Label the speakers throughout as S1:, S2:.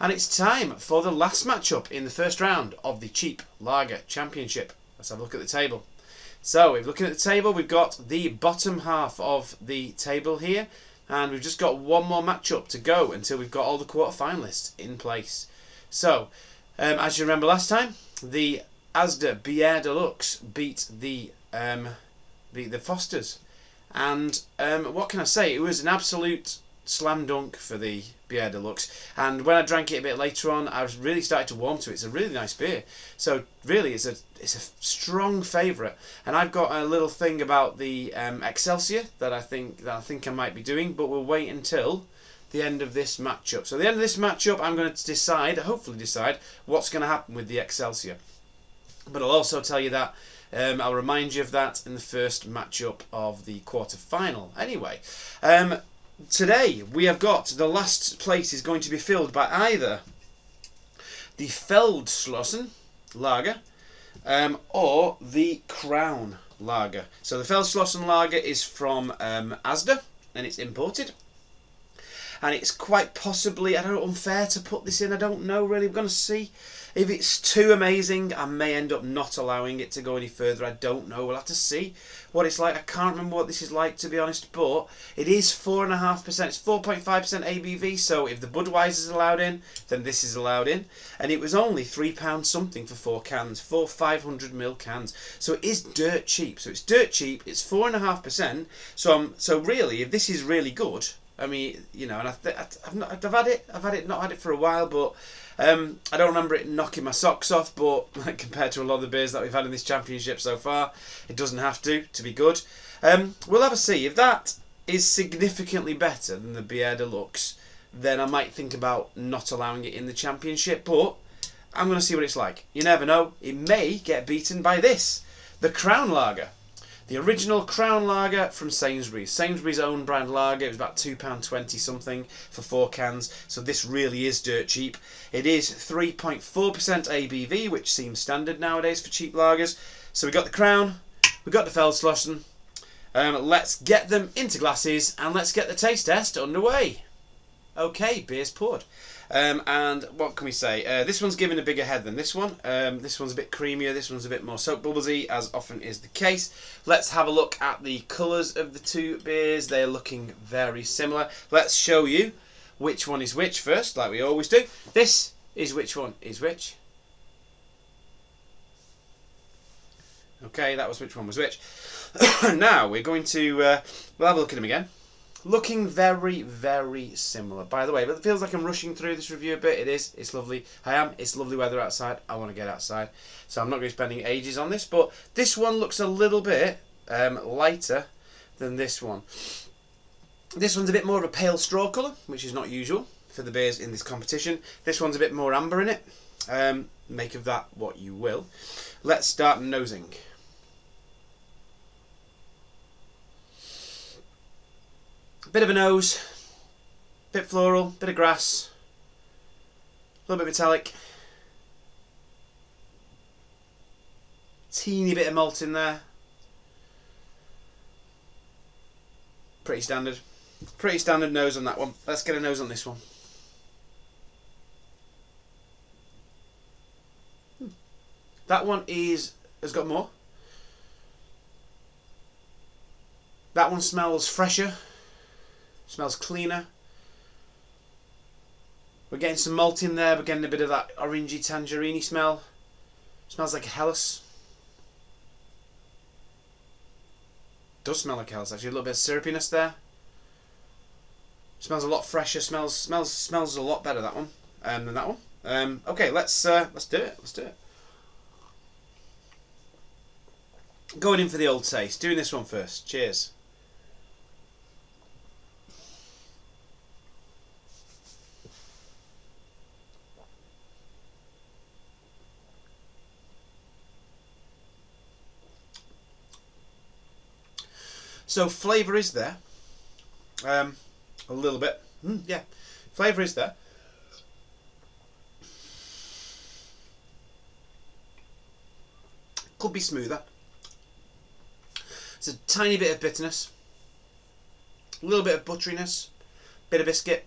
S1: And it's time for the last matchup in the first round of the Cheap Lager Championship. Let's have a look at the table. So, if looking at the table, we've got the bottom half of the table here, and we've just got one more matchup to go until we've got all the quarter-finalists in place. So, as you remember last time, the Asda Bière Deluxe beat the Fosters, and what can I say? It was an absolute slam dunk for the Bière Deluxe, and when I drank it a bit later on, I was really started to warm to it. It's a really nice beer, so really it's a strong favourite. And I've got a little thing about the Excelsior that I think I might be doing, but we'll wait until the end of this matchup. So at the end of this matchup, I'm going to hopefully decide what's going to happen with the Excelsior. But I'll also tell you that I'll remind you of that in the first matchup of the quarter-final. Anyway, today we have got the last place is going to be filled by either the Feldschlossen Lager or the Crown Lager. So the Feldschlossen Lager is from Asda, and it's imported. And it's quite possibly, I don't know, unfair to put this in. I don't know really. We're going to see. If it's too amazing, I may end up not allowing it to go any further. I don't know. We'll have to see what it's like. I can't remember what this is like, to be honest. But it is 4.5%. It's 4.5% ABV. So if the Budweiser's allowed in, then this is allowed in. And it was only £3 something for 4 cans, 4 500ml cans. So it is dirt cheap. So it's dirt cheap. It's 4.5%. So really, if this is really good, I mean, you know, and I've had it, not had it for a while, but I don't remember it knocking my socks off. But compared to a lot of the beers that we've had in this championship so far, it doesn't have to be good. We'll have a see. If that is significantly better than the Bière Deluxe, then I might think about not allowing it in the championship. But I'm going to see what it's like. You never know. It may get beaten by this, the Crown Lager. The original Crown Lager from Sainsbury's. Sainsbury's own brand lager. It was about £2.20 something for 4 cans. So this really is dirt cheap. It is 3.4% ABV, which seems standard nowadays for cheap lagers. So we got the Crown, we got the Feldschlossen. Let's get them into glasses and let's get the taste test underway. Okay, beer's poured. And what can we say? This one's given a bigger head than this one. This one's a bit creamier, this one's a bit more soap bubblesy, as often is the case. Let's have a look at the colours of the two beers. They're looking very similar. Let's show you which one is which first, like we always do. This is which one is which. Okay, that was which one was which. Now we're going to we'll have a look at them again. Looking very, very similar. By the way, but it feels like I'm rushing through this review a bit. It is. It's lovely. It's lovely weather outside. I want to get outside. So I'm not going to be spending ages on this. But this one looks a little bit lighter than this one. This one's a bit more of a pale straw colour, which is not usual for the beers in this competition. This one's a bit more amber in it. Make of that what you will. Let's start nosing. Bit of a nose, bit floral, bit of grass, a little bit metallic, teeny bit of malt in there. Pretty standard nose on that one. Let's get a nose on this one. That one has got more. That one smells fresher. Smells cleaner. We're getting some malt in there. We're getting a bit of that orangey tangerine smell. Smells like a Helles. Does smell like Helles actually. A little bit of syrupiness there. Smells a lot fresher. Smells a lot better, that one than that one. Okay, let's do it. Let's do it. Going in for the old taste. Doing this one first. Cheers. So flavour is there, a little bit, yeah, flavour is there. Could be smoother. It's a tiny bit of bitterness, a little bit of butteriness, bit of biscuit.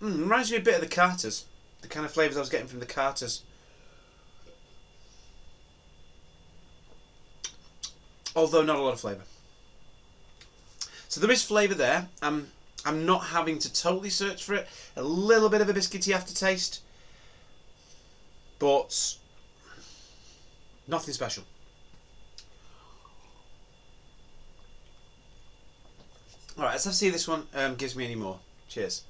S1: Reminds me a bit of the Carters. The kind of flavours I was getting from the Carters. Although not a lot of flavour. So there is flavour there. I'm not having to totally search for it. A little bit of a biscuity aftertaste. But nothing special. Alright, let's see if this one gives me any more. Cheers.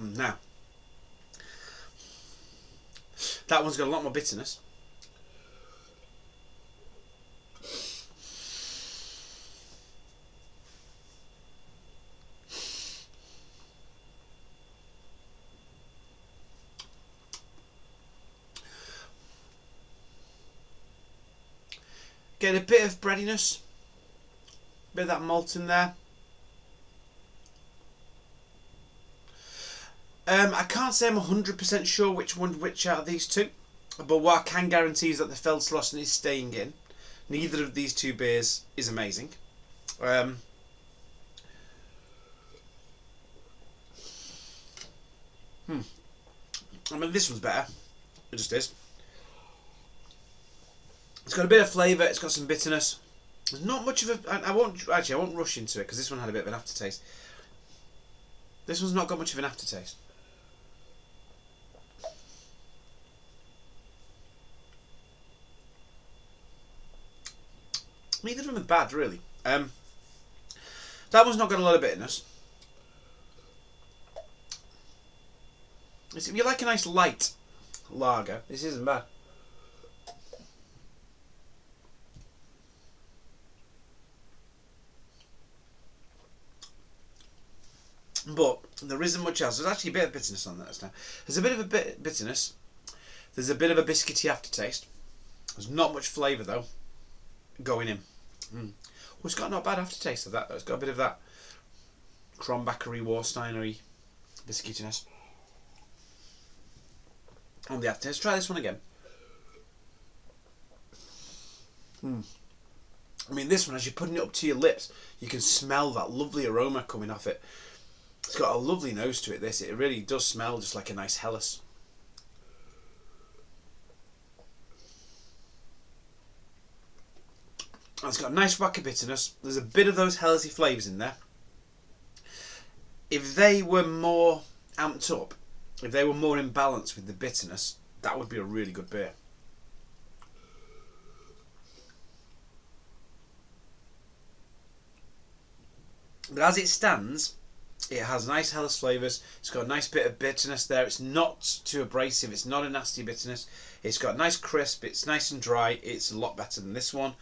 S1: Now, that one's got a lot more bitterness. Get a bit of breadiness, bit of that malt in there. I can't say I'm 100% sure which out of these two, but what I can guarantee is that the Feldschlossen is staying in. Neither of these two beers is amazing. I mean, this one's better. It just is. It's got a bit of flavour. It's got some bitterness. There's not much of a. I won't rush into it because this one had a bit of an aftertaste. This one's not got much of an aftertaste. Neither of them are bad, really. That one's not got a lot of bitterness. If you like a nice light lager, this isn't bad. But there isn't much else. There's actually a bit of bitterness on that now. There's a bit of a bitterness. There's a bit of a biscuity aftertaste. There's not much flavour though going in. Well, it's got not bad aftertaste of that though. It's got a bit of that Kronbachery, Warsteinery biscuitiness on the aftertaste. Try this one again. I mean, this one, as you're putting it up to your lips, you can smell that lovely aroma coming off it. It's got a lovely nose to it, this. It really does smell just like a nice Helles. And it's got a nice whack of bitterness. There's a bit of those Hellesy flavours in there. If they were more amped up, if they were more in balance with the bitterness, that would be a really good beer. But as it stands, it has nice Helles flavours. It's got a nice bit of bitterness there. It's not too abrasive. It's not a nasty bitterness. It's got a nice crisp. It's nice and dry. It's a lot better than this one.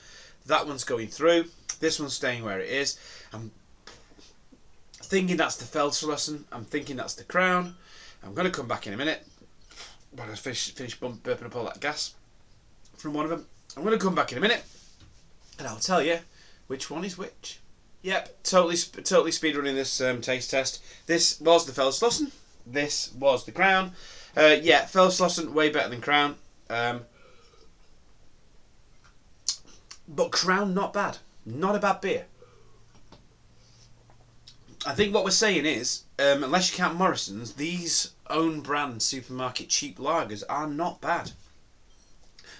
S1: That one's going through. This one's staying where it is. I'm thinking that's the Feldschlossen. I'm thinking that's the Crown. I'm going to come back in a minute. But I finish burping up all that gas from one of them. I'm going to come back in a minute and I'll tell you which one is which. Yep, totally speedrunning this taste test. This was the Feldschlossen. This was the Crown. Yeah, Feldschlossen way better than Crown. But Crown not bad. Not a bad beer. I think what we're saying is, unless you count Morrison's, these own brand supermarket cheap lagers are not bad.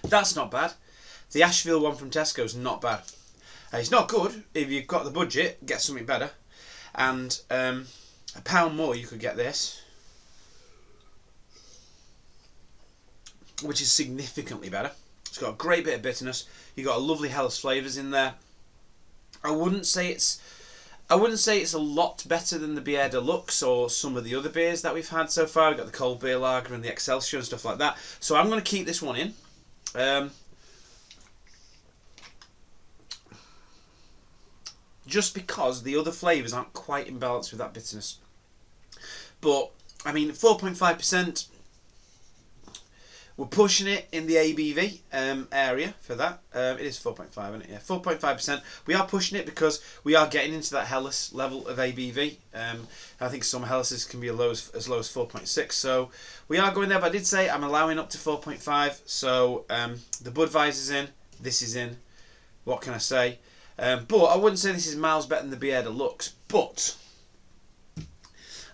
S1: That's not bad. The Asheville one from Tesco's not bad. It's not good. If you've got the budget, get something better. And £1 more you could get this, which is significantly better. It's got a great bit of bitterness. You've got a lovely Helles flavours in there. I wouldn't say it's a lot better than the Bière Deluxe or some of the other beers that we've had so far. We've got the Cold Beer Lager and the Excelsior and stuff like that. So I'm going to keep this one in. Just because the other flavours aren't quite in balance with that bitterness. But, I mean, 4.5%, We're pushing it in the ABV area for that. It is 4.5, isn't it? Yeah, 4.5%. We are pushing it because we are getting into that Helles level of ABV. I think some Helleses can be as low as 4.6. So we are going there. But I did say I'm allowing up to 4.5. So the Budweiser's in. This is in. What can I say? But I wouldn't say this is miles better than the Bière Deluxe. But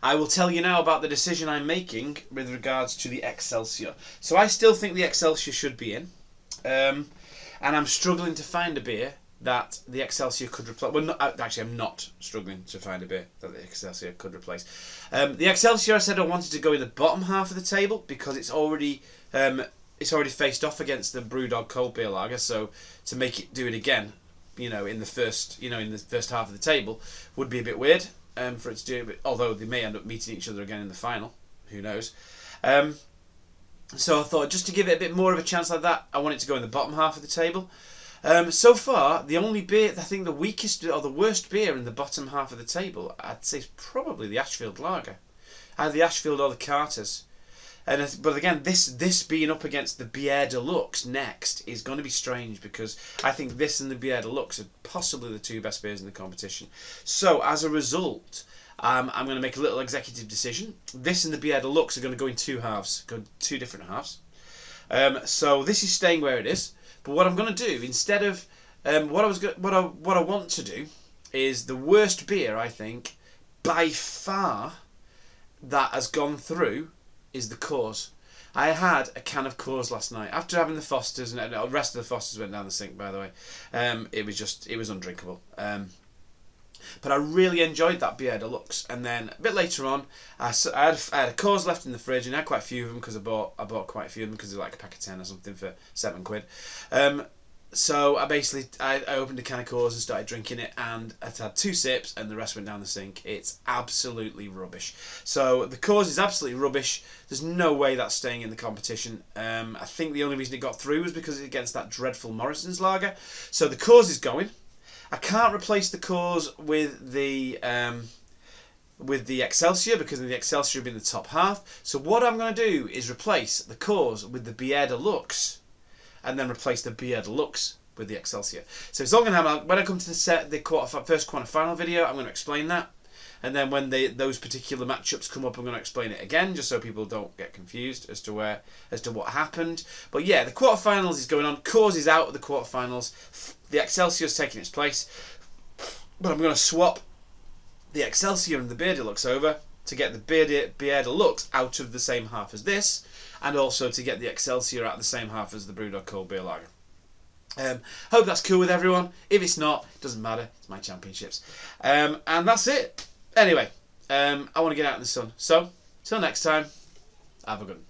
S1: I will tell you now about the decision I'm making with regards to the Excelsior. So I still think the Excelsior should be in. And I'm struggling to find a beer that the Excelsior could replace. Well, actually, I'm not struggling to find a beer that the Excelsior could replace. The Excelsior, I said I wanted to go in the bottom half of the table because it's already faced off against the Brewdog Cold Beer Lager. So to make it do it again, in the first half of the table would be a bit weird. For it to do it, although they may end up meeting each other again in the final, who knows. So I thought just to give it a bit more of a chance like that, I want it to go in the bottom half of the table. So far, the only beer, I think the weakest or the worst beer in the bottom half of the table, I'd say is probably the Ashfield Lager, either the Ashfield or the Carter's. But again, this being up against the Bière Deluxe next is going to be strange because I think this and the Bière Deluxe are possibly the two best beers in the competition. So as a result, I'm going to make a little executive decision. This and the Bière Deluxe are going to go in two halves, two different halves. So this is staying where it is. But what I'm going to do instead of what I want to do is the worst beer I think by far that has gone through is the Coors. I had a can of Coors last night after having the Fosters, and the rest of the Fosters went down the sink, by the way. It was undrinkable. But I really enjoyed that Bière Deluxe. And then a bit later on, I had a Coors left in the fridge, and I had quite a few of them because I bought quite a few of them because they're like a pack of 10 or something for £7. So I opened a can of Coors and started drinking it, and I had 2 sips and the rest went down the sink. It's absolutely rubbish. So the Coors is absolutely rubbish. There's no way that's staying in the competition. I think the only reason it got through was because it's against that dreadful Morrison's lager. So the Coors is going. I can't replace the Coors with the Excelsior because the Excelsior will be in the top half. So what I'm going to do is replace the Coors with the Bière Deluxe, and then replace the Bière Deluxe with the Excelsior. So it's all going to happen. When I come to the first quarter-final video, I'm going to explain that. And then when those particular matchups come up, I'm going to explain it again, just so people don't get confused as to what happened. But yeah, the quarterfinals is going on. Coors is out of the quarterfinals. The Excelsior's taking its place. But I'm going to swap the Excelsior and the Bière Deluxe over to get the Bière Deluxe out of the same half as this, and also to get the Excelsior out of the same half as the Brewdog Cold Beer Lager. Hope that's cool with everyone. If it's not, it doesn't matter. It's my championships. And that's it. Anyway, I want to get out in the sun. So, till next time, have a good one.